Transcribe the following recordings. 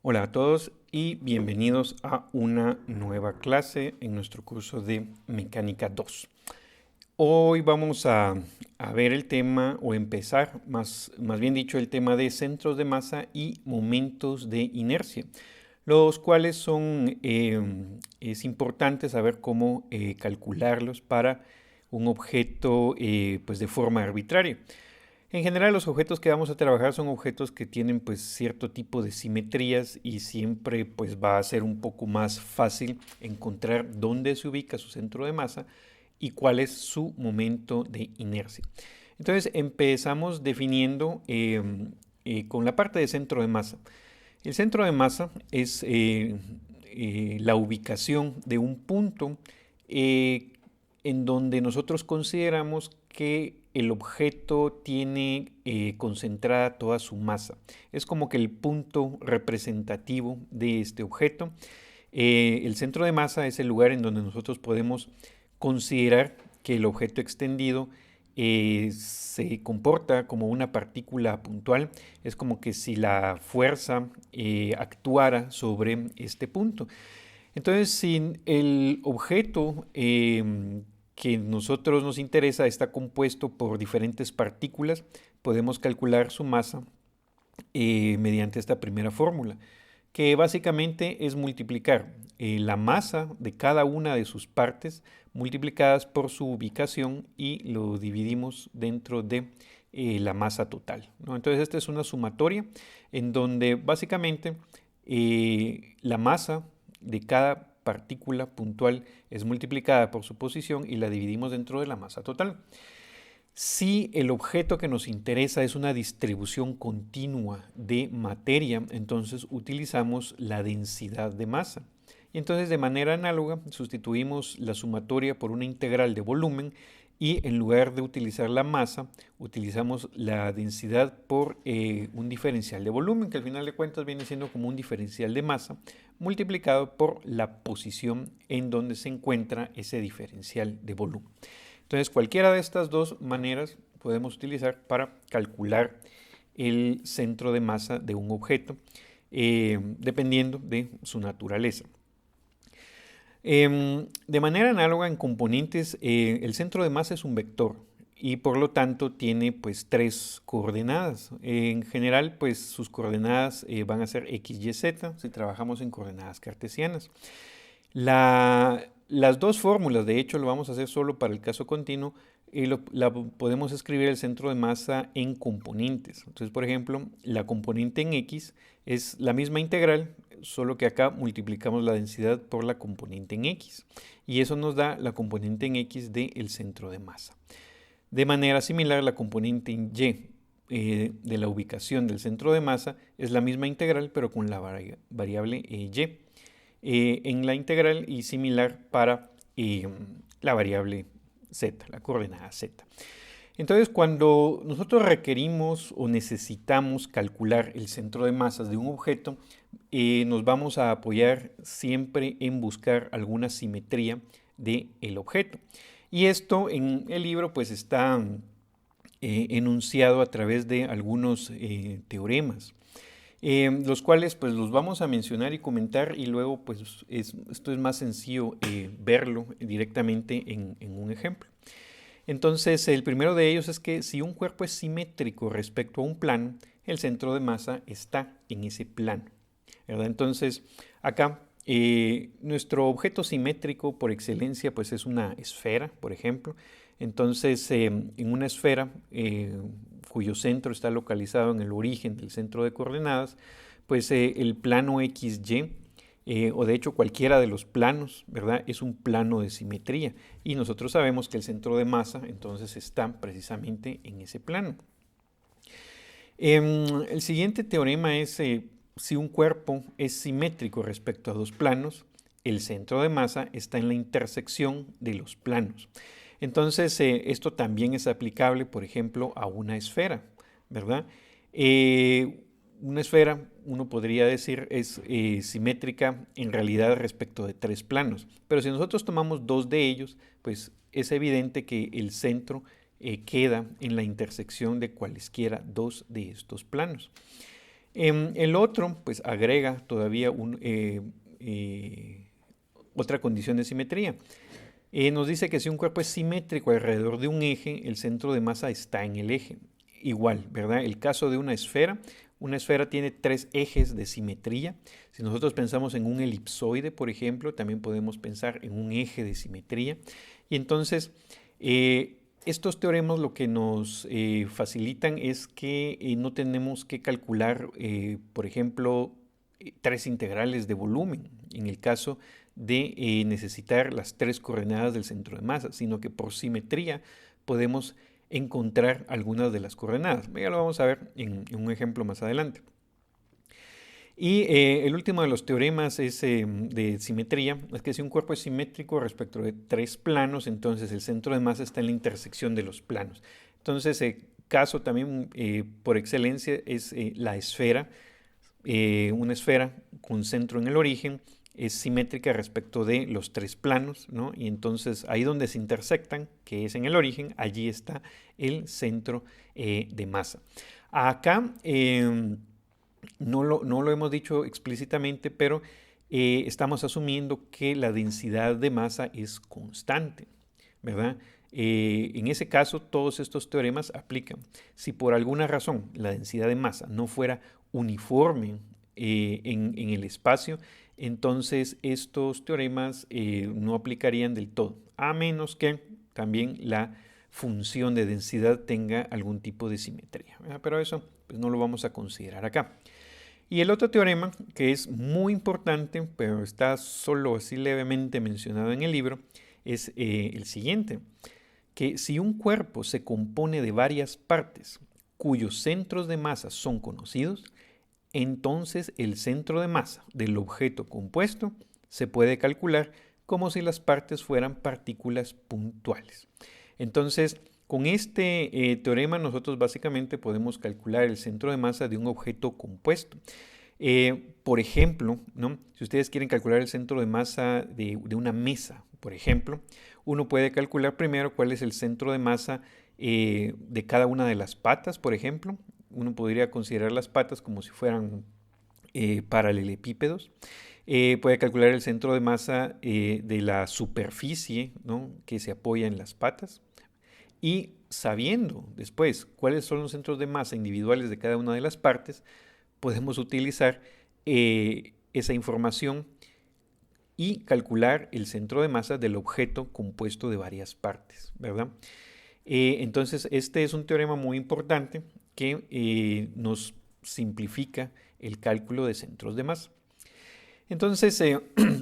Hola a todos y bienvenidos a una nueva clase en nuestro curso de Mecánica 2. Hoy vamos a ver el tema o empezar, más bien dicho, el tema de centros de masa y momentos de inercia, los cuales es importante saber cómo calcularlos para un objeto pues de forma arbitraria. En general, los objetos que vamos a trabajar son objetos que tienen pues cierto tipo de simetrías y siempre pues va a ser un poco más fácil encontrar dónde se ubica su centro de masa y cuál es su momento de inercia. Entonces empezamos definiendo con la parte de centro de masa. El centro de masa es la ubicación de un punto eh, en donde nosotros consideramos que el objeto tiene concentrada toda su masa. Es como que el punto representativo de este objeto. El centro de masa es el lugar en donde nosotros podemos considerar que el objeto extendido se comporta como una partícula puntual. Es como que si la fuerza actuara sobre este punto. Entonces, si el objeto que nosotros nos interesa está compuesto por diferentes partículas, podemos calcular su masa mediante esta primera fórmula, que básicamente es multiplicar la masa de cada una de sus partes multiplicadas por su ubicación y lo dividimos dentro de la masa total, ¿no? Entonces esta es una sumatoria en donde básicamente la masa de cada partícula puntual es multiplicada por su posición y la dividimos dentro de la masa total. Si el objeto que nos interesa es una distribución continua de materia, entonces utilizamos la densidad de masa. Y entonces de manera análoga sustituimos la sumatoria por una integral de volumen y en lugar de utilizar la masa, utilizamos la densidad por un diferencial de volumen, que al final de cuentas viene siendo como un diferencial de masa, multiplicado por la posición en donde se encuentra ese diferencial de volumen. Entonces, cualquiera de estas dos maneras podemos utilizar para calcular el centro de masa de un objeto, dependiendo de su naturaleza. De manera análoga en componentes, el centro de masa es un vector y por lo tanto tiene pues tres coordenadas. En general pues sus coordenadas van a ser x, y, z si trabajamos en coordenadas cartesianas. Las dos fórmulas, de hecho lo vamos a hacer solo para el caso continuo, podemos escribir el centro de masa en componentes. Entonces, por ejemplo, la componente en x es la misma integral, solo que acá multiplicamos la densidad por la componente en x. Y eso nos da la componente en x del centro de masa. De manera similar, la componente en y de la ubicación del centro de masa es la misma integral, pero con la variable y en la integral y similar para la variable z, la coordenada z. Entonces, cuando nosotros requerimos o necesitamos calcular el centro de masas de un objeto, nos vamos a apoyar siempre en buscar alguna simetría del objeto. Y esto en el libro pues está enunciado a través de algunos teoremas. Los cuales pues los vamos a mencionar y comentar y luego pues esto es más sencillo verlo directamente en un ejemplo. Entonces el primero de ellos es que si un cuerpo es simétrico respecto a un plano, el centro de masa está en ese plano, ¿verdad? Entonces acá nuestro objeto simétrico por excelencia pues es una esfera, por ejemplo. Entonces en una esfera cuyo centro está localizado en el origen del centro de coordenadas, pues el plano XY, o de hecho cualquiera de los planos, ¿verdad? Es un plano de simetría. Y nosotros sabemos que el centro de masa entonces está precisamente en ese plano. El siguiente teorema es si un cuerpo es simétrico respecto a dos planos, el centro de masa está en la intersección de los planos. Entonces, esto también es aplicable, por ejemplo, a una esfera, ¿verdad? Una esfera, uno podría decir, es simétrica en realidad respecto de tres planos. Pero si nosotros tomamos dos de ellos, pues es evidente que el centro queda en la intersección de cualesquiera dos de estos planos. El otro, pues agrega todavía otra condición de simetría. Nos dice que si un cuerpo es simétrico alrededor de un eje, el centro de masa está en el eje. Igual, ¿verdad? El caso de una esfera tiene 3 ejes de simetría. Si nosotros pensamos en un elipsoide, por ejemplo, también podemos pensar en un eje de simetría. Y entonces, estos teoremas lo que nos facilitan es que no tenemos que calcular, por ejemplo, 3 integrales de volumen en el caso de necesitar las 3 coordenadas del centro de masa, sino que por simetría podemos encontrar algunas de las coordenadas. Ya lo vamos a ver en un ejemplo más adelante. Y el último de los teoremas es, de simetría, es que si un cuerpo es simétrico respecto de 3 planos, entonces el centro de masa está en la intersección de los planos. Entonces, caso también por excelencia es la esfera. Una esfera con centro en el origen es simétrica respecto de los 3 planos, ¿no? Y entonces ahí donde se intersectan, que es en el origen, allí está el centro de masa. Acá no lo hemos dicho explícitamente, pero estamos asumiendo que la densidad de masa es constante, ¿verdad? En ese caso, todos estos teoremas aplican. Si por alguna razón la densidad de masa no fuera uniforme en el espacio, entonces estos teoremas no aplicarían del todo, a menos que también la función de densidad tenga algún tipo de simetría, ¿verdad? Pero eso pues, no lo vamos a considerar acá. Y el otro teorema, que es muy importante, pero está solo así levemente mencionado en el libro, es el siguiente, que si un cuerpo se compone de varias partes cuyos centros de masa son conocidos, entonces el centro de masa del objeto compuesto se puede calcular como si las partes fueran partículas puntuales. Entonces, con este teorema nosotros básicamente podemos calcular el centro de masa de un objeto compuesto. Por ejemplo, ¿no? Si ustedes quieren calcular el centro de masa de una mesa, por ejemplo, uno puede calcular primero cuál es el centro de masa de cada una de las patas, por ejemplo. Uno podría considerar las patas como si fueran paralelepípedos. Puede calcular el centro de masa de la superficie, ¿no? Que se apoya en las patas. Y sabiendo después cuáles son los centros de masa individuales de cada una de las partes, podemos utilizar esa información y calcular el centro de masa del objeto compuesto de varias partes, ¿verdad? Entonces, este es un teorema muy importante que nos simplifica el cálculo de centros de masa. Entonces,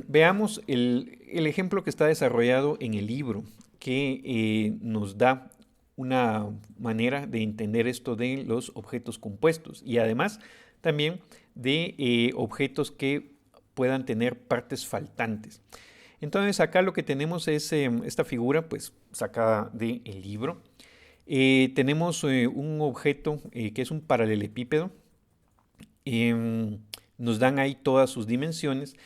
veamos el ejemplo que está desarrollado en el libro, que nos da una manera de entender esto de los objetos compuestos y además también de objetos que puedan tener partes faltantes. Entonces acá lo que tenemos es esta figura pues sacada del libro. Tenemos un objeto que es un paralelepípedo. Nos dan ahí todas sus dimensiones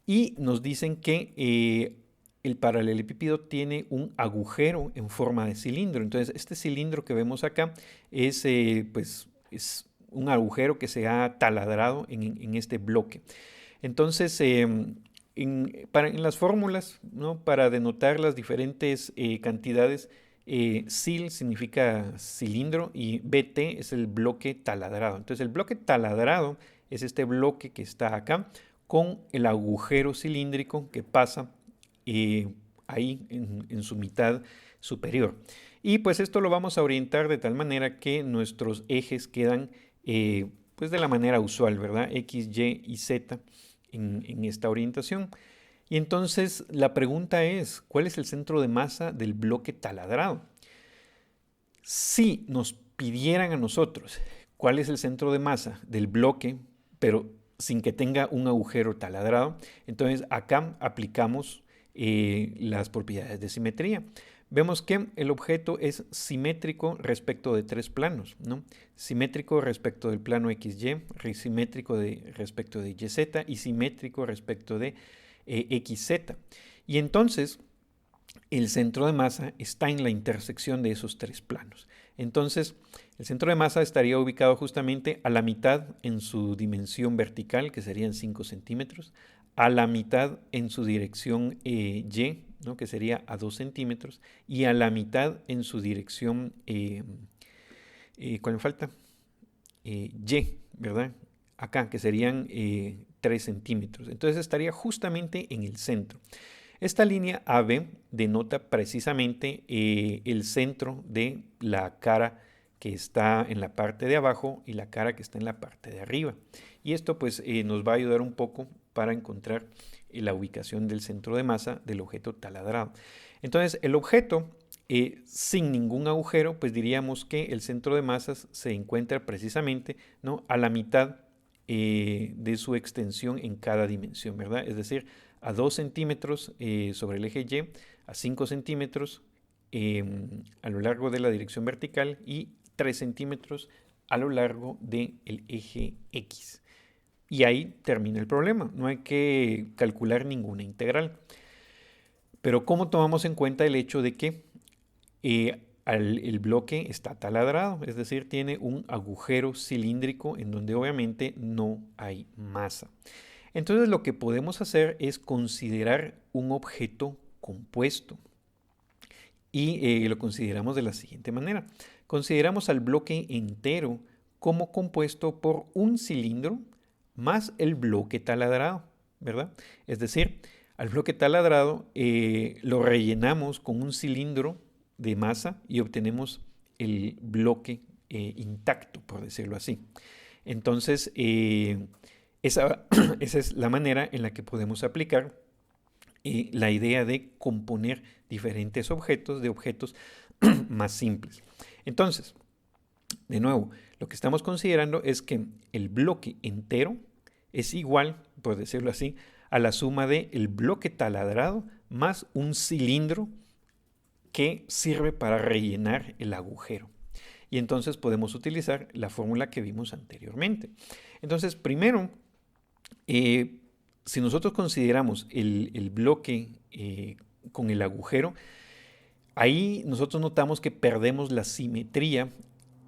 y nos dicen que el paralelepípedo tiene un agujero en forma de cilindro. Entonces este cilindro que vemos acá es, pues, es un agujero que se ha taladrado en este bloque. Entonces, en las fórmulas, ¿no? Para denotar las diferentes cantidades, CIL significa cilindro y BT es el bloque taladrado. Entonces, el bloque taladrado es este bloque que está acá con el agujero cilíndrico que pasa ahí en su mitad superior. Y pues esto lo vamos a orientar de tal manera que nuestros ejes quedan pues de la manera usual, ¿verdad? X, Y y Z en esta orientación. Y entonces la pregunta es, ¿cuál es el centro de masa del bloque taladrado? Si nos pidieran a nosotros cuál es el centro de masa del bloque, pero sin que tenga un agujero taladrado, entonces acá aplicamos las propiedades de simetría. Vemos que el objeto es simétrico respecto de 3 planos, ¿no? Simétrico respecto del plano XY, simétrico respecto de YZ y simétrico respecto de XZ. Y entonces el centro de masa está en la intersección de esos 3 planos. Entonces El centro de masa estaría ubicado justamente a la mitad en su dimensión vertical, que serían 5 centímetros, a la mitad en su dirección Y, ¿no? Que sería a 2 centímetros, y a la mitad en su dirección, ¿cuál me falta? Y, ¿verdad? Acá, que serían 3 centímetros. Entonces estaría justamente en el centro. Esta línea AB denota precisamente el centro de la cara que está en la parte de abajo y la cara que está en la parte de arriba. Y esto pues nos va a ayudar un poco para encontrar la ubicación del centro de masa del objeto taladrado. Entonces el objeto sin ningún agujero, pues diríamos que el centro de masas se encuentra precisamente, ¿no?, a la mitad de su extensión en cada dimensión, ¿verdad? Es decir, a 2 centímetros sobre el eje Y, a 5 centímetros a lo largo de la dirección vertical y 3 centímetros a lo largo del eje X. Y ahí termina el problema, no hay que calcular ninguna integral. Pero ¿cómo tomamos en cuenta el hecho de que el bloque está taladrado? Es decir, tiene un agujero cilíndrico en donde obviamente no hay masa. Entonces lo que podemos hacer es considerar un objeto compuesto. Y lo consideramos de la siguiente manera. Consideramos al bloque entero como compuesto por un cilindro más el bloque taladrado, ¿verdad? Es decir, al bloque taladrado lo rellenamos con un cilindro de masa y obtenemos el bloque intacto, por decirlo así. Entonces, esa es la manera en la que podemos aplicar la idea de componer diferentes objetos de objetos más simples. Entonces, de nuevo, lo que estamos considerando es que el bloque entero es igual, por decirlo así, a la suma del bloque taladrado más un cilindro que sirve para rellenar el agujero. Y entonces podemos utilizar la fórmula que vimos anteriormente. Entonces, primero, si nosotros consideramos el bloque con el agujero, ahí nosotros notamos que perdemos la simetría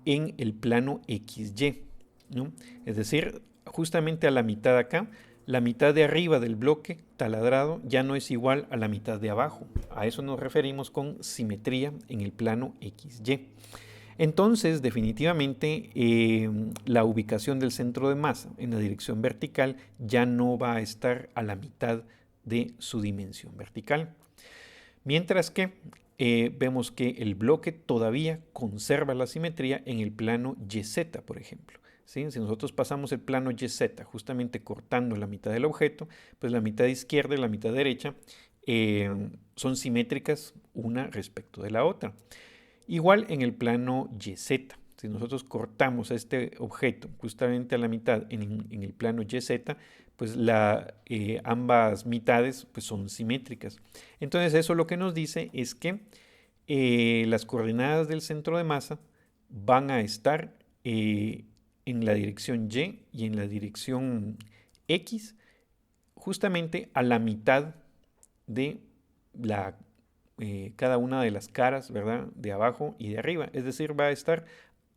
en el plano XY, ¿no? Es decir, justamente a la mitad acá, la mitad de arriba del bloque taladrado ya no es igual a la mitad de abajo. A eso nos referimos con simetría en el plano XY. Entonces, definitivamente, la ubicación del centro de masa en la dirección vertical ya no va a estar a la mitad de su dimensión vertical. Mientras que vemos que el bloque todavía conserva la simetría en el plano YZ, por ejemplo. ¿Sí? Si nosotros pasamos el plano YZ justamente cortando la mitad del objeto, pues la mitad izquierda y la mitad derecha son simétricas una respecto de la otra. Igual en el plano YZ, si nosotros cortamos este objeto justamente a la mitad en el plano YZ, pues ambas mitades pues son simétricas. Entonces eso lo que nos dice es que las coordenadas del centro de masa van a estar en la dirección Y y en la dirección X justamente a la mitad de cada una de las caras, ¿verdad?, de abajo y de arriba. Es decir, va a estar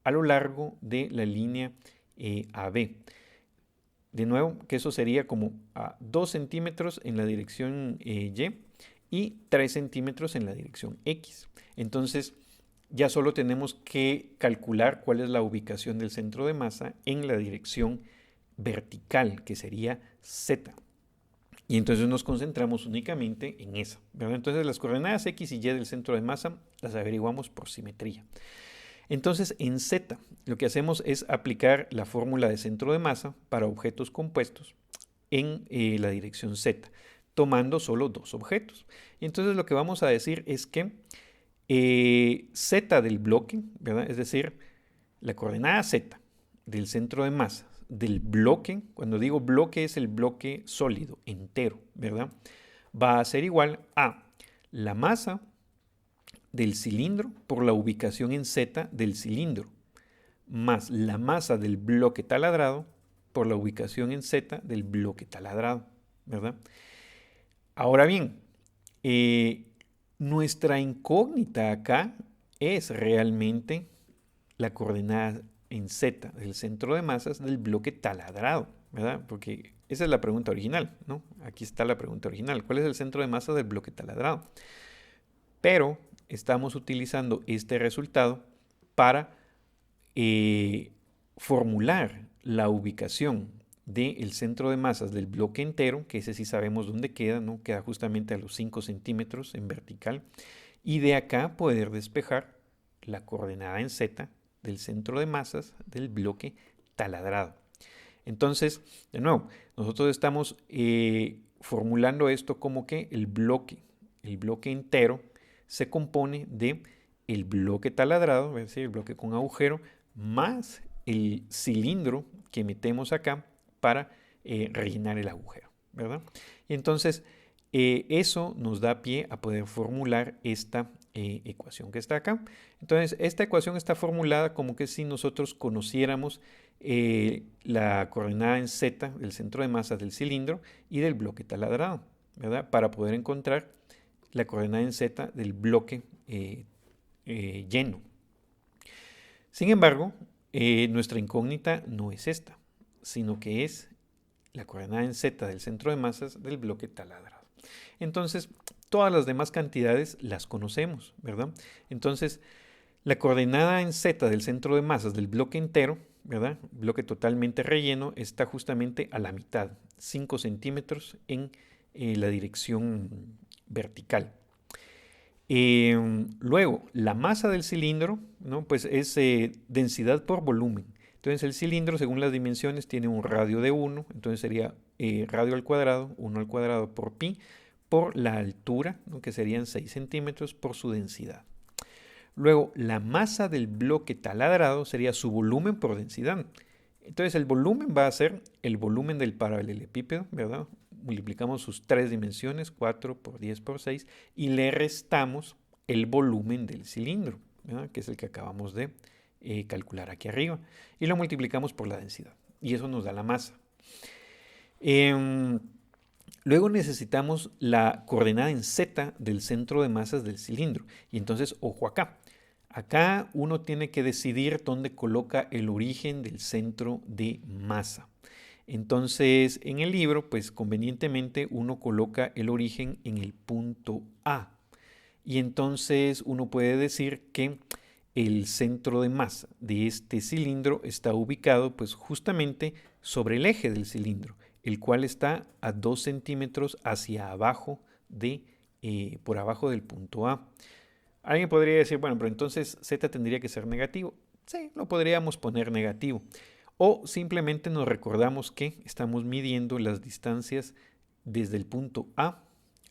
a lo largo de la línea AB. De nuevo, que eso sería como a 2 centímetros en la dirección Y 3 centímetros en la dirección X. Entonces, ya solo tenemos que calcular cuál es la ubicación del centro de masa en la dirección vertical, que sería Z. Y entonces nos concentramos únicamente en esa, ¿verdad? Entonces las coordenadas X y Y del centro de masa las averiguamos por simetría. Entonces en Z lo que hacemos es aplicar la fórmula de centro de masa para objetos compuestos en la dirección Z, tomando solo dos objetos. Y entonces lo que vamos a decir es que Z del bloque, ¿verdad?, es decir, la coordenada Z del centro de masa del bloque, cuando digo bloque es el bloque sólido, entero, ¿verdad?, va a ser igual a la masa del cilindro por la ubicación en Z del cilindro, más la masa del bloque taladrado por la ubicación en Z del bloque taladrado, ¿verdad? Ahora bien, nuestra incógnita acá es realmente la coordenada en Z del centro de masas del bloque taladrado, ¿verdad? Porque esa es la pregunta original, ¿no? Aquí está la pregunta original. ¿Cuál es el centro de masa del bloque taladrado? Pero estamos utilizando este resultado para formular la ubicación del centro de masas del bloque entero, que ese sí sabemos dónde queda, ¿no? Queda justamente a los 5 centímetros en vertical. Y de acá poder despejar la coordenada en Z del centro de masas del bloque taladrado. Entonces, de nuevo, nosotros estamos formulando esto como que el bloque entero se compone de el bloque taladrado, es decir, el bloque con agujero, más el cilindro que metemos acá para rellenar el agujero, ¿verdad? Y entonces, eso nos da pie a poder formular esta ecuación que está acá. Entonces, esta ecuación está formulada como que si nosotros conociéramos la coordenada en Z del centro de masa del cilindro y del bloque taladrado, ¿verdad? Para poder encontrar la coordenada en Z del bloque lleno. Sin embargo, nuestra incógnita no es esta, sino que es la coordenada en Z del centro de masas del bloque taladrado. Entonces, todas las demás cantidades las conocemos, ¿verdad? Entonces, la coordenada en Z del centro de masas del bloque entero, ¿verdad? Bloque totalmente relleno, está justamente a la mitad, 5 centímetros en la dirección vertical. Luego, la masa del cilindro, ¿no? Pues es densidad por volumen. Entonces el cilindro, según las dimensiones, tiene un radio de 1, entonces sería radio al cuadrado, 1 al cuadrado por pi, por la altura, ¿no? Que serían 6 centímetros, por su densidad. Luego, la masa del bloque taladrado sería su volumen por densidad. Entonces el volumen va a ser el volumen del paralelepípedo, ¿verdad? Multiplicamos sus 3 dimensiones, 4 por 10 por 6, y le restamos el volumen del cilindro, ¿verdad? Que es el que acabamos de calcular aquí arriba, y lo multiplicamos por la densidad, y eso nos da la masa. Luego necesitamos la coordenada en Z del centro de masas del cilindro, y entonces, ojo acá. Acá uno tiene que decidir dónde coloca el origen del centro de masa. Entonces, en el libro, pues convenientemente uno coloca el origen en el punto A. Y entonces uno puede decir que el centro de masa de este cilindro está ubicado pues justamente sobre el eje del cilindro, el cual está a 2 centímetros hacia abajo por abajo del punto A. Alguien podría decir, bueno, pero entonces Z tendría que ser negativo. Sí, lo podríamos poner negativo. O simplemente nos recordamos que estamos midiendo las distancias desde el punto A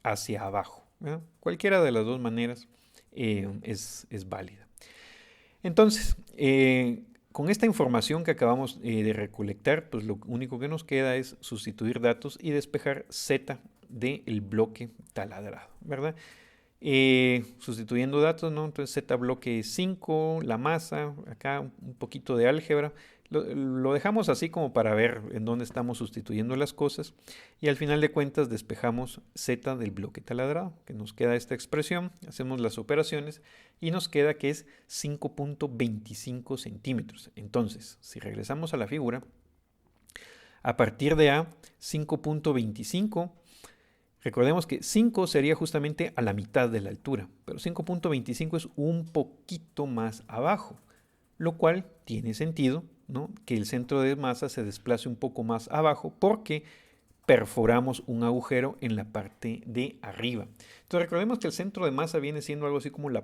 hacia abajo, ¿verdad? Cualquiera de las dos maneras es válida. Entonces, con esta información que acabamos de recolectar, pues lo único que nos queda es sustituir datos y despejar Z del bloque taladrado, ¿verdad? Sustituyendo datos, ¿no? Entonces Z bloque 5, la masa, acá un poquito de álgebra. Lo dejamos así como para ver en dónde estamos sustituyendo las cosas. Y al final de cuentas despejamos Z del bloque taladrado, que nos queda esta expresión. Hacemos las operaciones y nos queda que es 5.25 centímetros. Entonces, si regresamos a la figura, a partir de A, 5.25. Recordemos que 5 sería justamente a la mitad de la altura, pero 5.25 es un poquito más abajo, lo cual tiene sentido, ¿no? Que el centro de masa se desplace un poco más abajo porque perforamos un agujero en la parte de arriba. Entonces recordemos que el centro de masa viene siendo algo así como la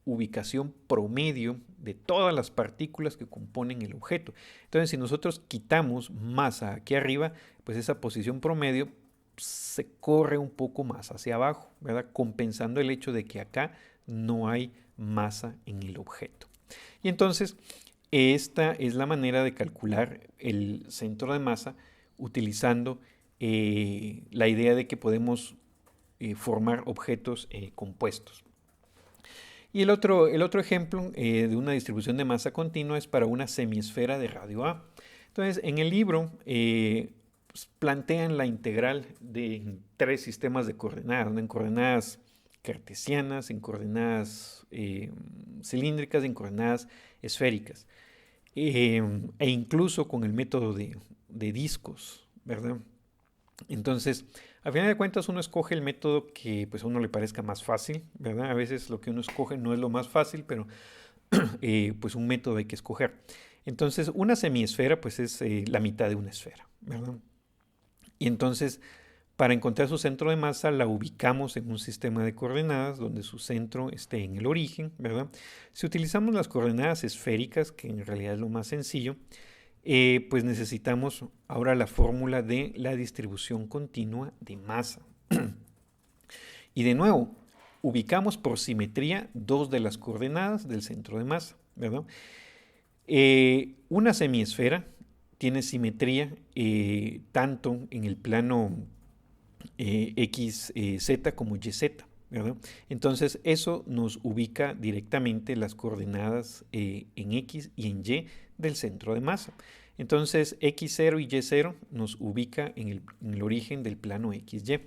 ubicación promedio de todas las partículas que componen el objeto. Entonces si nosotros quitamos masa aquí arriba, pues esa posición promedio se corre un poco más hacia abajo, ¿verdad? Compensando el hecho de que acá no hay masa en el objeto. Y entonces, esta es la manera de calcular el centro de masa utilizando la idea de que podemos formar objetos compuestos. Y el otro ejemplo de una distribución de masa continua es para una semiesfera de radio A. Entonces, en el libro plantean la integral de 3 sistemas de coordenadas, en coordenadas cartesianas, en coordenadas cilíndricas, en coordenadas esféricas, e incluso con el método de discos, ¿verdad? Entonces, a final de cuentas uno escoge el método que pues a uno le parezca más fácil, ¿verdad? A veces lo que uno escoge no es lo más fácil, pero pues un método hay que escoger. Entonces, una semiesfera pues es la mitad de una esfera, ¿verdad? Y entonces, para encontrar su centro de masa, la ubicamos en un sistema de coordenadas donde su centro esté en el origen, ¿verdad? Si utilizamos las coordenadas esféricas, que en realidad es lo más sencillo, pues necesitamos ahora la fórmula de la distribución continua de masa. Y de nuevo, ubicamos por simetría dos de las coordenadas del centro de masa, ¿verdad? Una semiesfera tiene simetría tanto en el plano XZ como YZ, ¿verdad? Entonces eso nos ubica directamente las coordenadas en X y en Y del centro de masa. Entonces X0 y Y0 nos ubica en el origen del plano XY.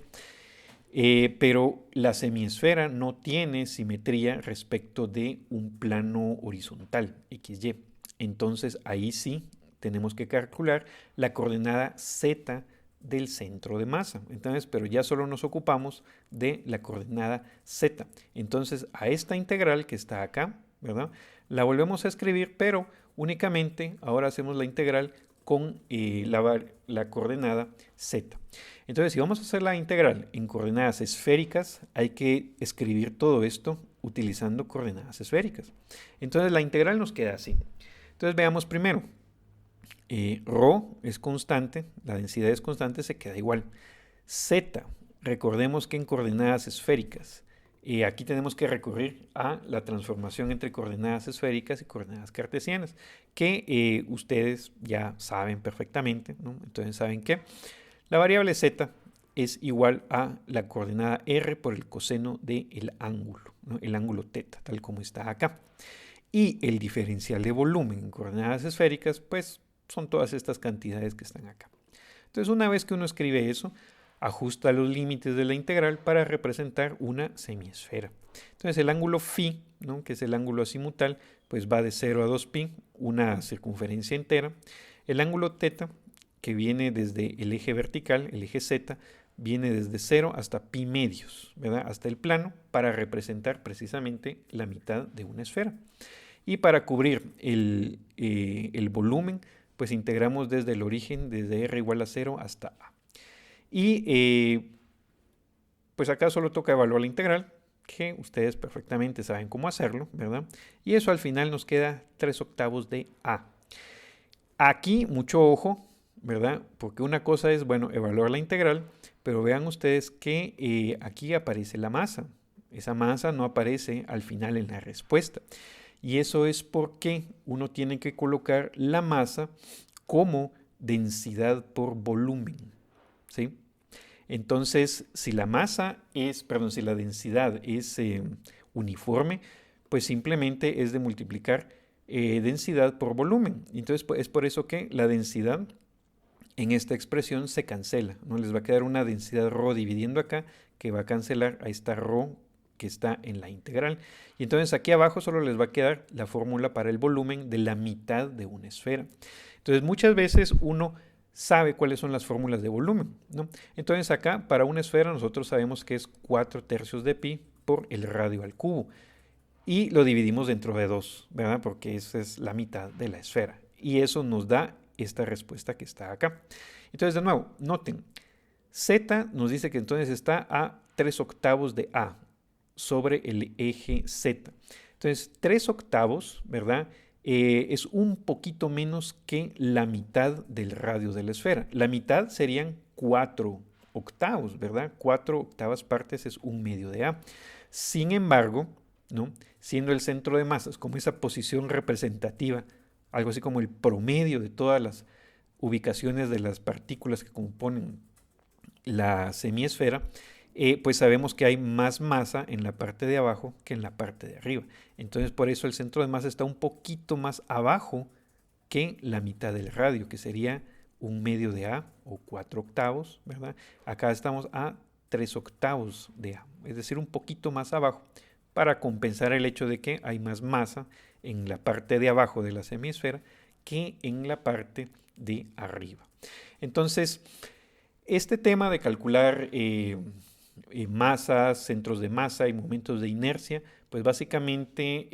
Pero la semiesfera no tiene simetría respecto de un plano horizontal, XY. Entonces ahí sí tenemos que calcular la coordenada Z del centro de masa. Entonces, pero ya solo nos ocupamos de la coordenada Z. Entonces, a esta integral que está acá, ¿verdad? La volvemos a escribir, pero únicamente ahora hacemos la integral con la coordenada Z. Entonces, si vamos a hacer la integral en coordenadas esféricas, hay que escribir todo esto utilizando coordenadas esféricas. Entonces, la integral nos queda así. Entonces, veamos primero. Rho es constante, la densidad es constante, se queda igual. Z, recordemos que en coordenadas esféricas, aquí tenemos que recurrir a la transformación entre coordenadas esféricas y coordenadas cartesianas, que ustedes ya saben perfectamente, ¿no? Entonces saben que la variable z es igual a la coordenada r por el coseno del ángulo, ¿no? El ángulo θ, tal como está acá. Y el diferencial de volumen en coordenadas esféricas, pues son todas estas cantidades que están acá. Entonces, una vez que uno escribe eso, ajusta los límites de la integral para representar una semiesfera. Entonces, el ángulo φ, ¿no? Que es el ángulo azimutal, pues va de 0 a 2π, una circunferencia entera. El ángulo θ, que viene desde el eje vertical, el eje z, viene desde 0 hasta pi medios, ¿verdad? Hasta el plano, para representar precisamente la mitad de una esfera. Y para cubrir el volumen, pues integramos desde el origen, desde r igual a 0 hasta a. Y pues acá solo toca evaluar la integral, que ustedes perfectamente saben cómo hacerlo, ¿verdad? Y eso al final nos queda 3/8 de a. Aquí mucho ojo, ¿verdad? Porque una cosa es, bueno, evaluar la integral, pero vean ustedes que aquí aparece la masa. Esa masa no aparece al final en la respuesta. Y eso es porque uno tiene que colocar la masa como densidad por volumen, ¿sí? Entonces, si la densidad es uniforme, pues simplemente es de multiplicar densidad por volumen. Entonces, es por eso que la densidad en esta expresión se cancela, ¿no? Les va a quedar una densidad ρ dividiendo acá que va a cancelar a esta ρ que está en la integral. Y entonces aquí abajo solo les va a quedar la fórmula para el volumen de la mitad de una esfera. Entonces muchas veces uno sabe cuáles son las fórmulas de volumen, ¿no? Entonces acá para una esfera nosotros sabemos que es 4/3 de pi por el radio al cubo. Y lo dividimos dentro de 2, ¿verdad? Porque esa es la mitad de la esfera. Y eso nos da esta respuesta que está acá. Entonces de nuevo, noten, z nos dice que entonces está a 3/8 de a sobre el eje z. Entonces 3/8, ¿verdad? Es un poquito menos que la mitad del radio de la esfera. La mitad serían 4/8, ¿verdad? 4/8 partes es 1/2 de a. Sin embargo, ¿no? Siendo el centro de masas como esa posición representativa, algo así como el promedio de todas las ubicaciones de las partículas que componen la semiesfera, pues sabemos que hay más masa en la parte de abajo que en la parte de arriba. Entonces por eso el centro de masa está un poquito más abajo que la mitad del radio, que sería 1/2 de a o 4/8, ¿verdad? Acá estamos a 3/8 de A, es decir, un poquito más abajo, para compensar el hecho de que hay más masa en la parte de abajo de la semiesfera que en la parte de arriba. Entonces, este tema de calcular masas, centros de masa y momentos de inercia, pues básicamente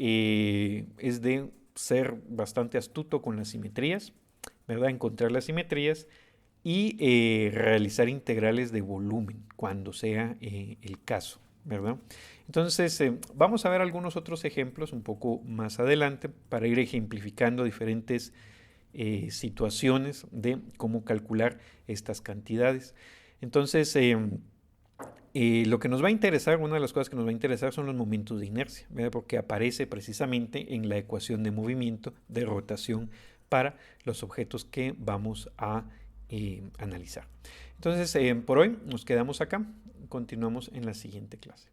es de ser bastante astuto con las simetrías, ¿verdad? Encontrar las simetrías y realizar integrales de volumen cuando sea el caso, ¿verdad? Entonces, vamos a ver algunos otros ejemplos un poco más adelante para ir ejemplificando diferentes situaciones de cómo calcular estas cantidades. Entonces, lo que nos va a interesar, una de las cosas que nos va a interesar son los momentos de inercia, ¿verdad? Porque aparece precisamente en la ecuación de movimiento de rotación para los objetos que vamos a analizar. Entonces, por hoy nos quedamos acá. Continuamos en la siguiente clase.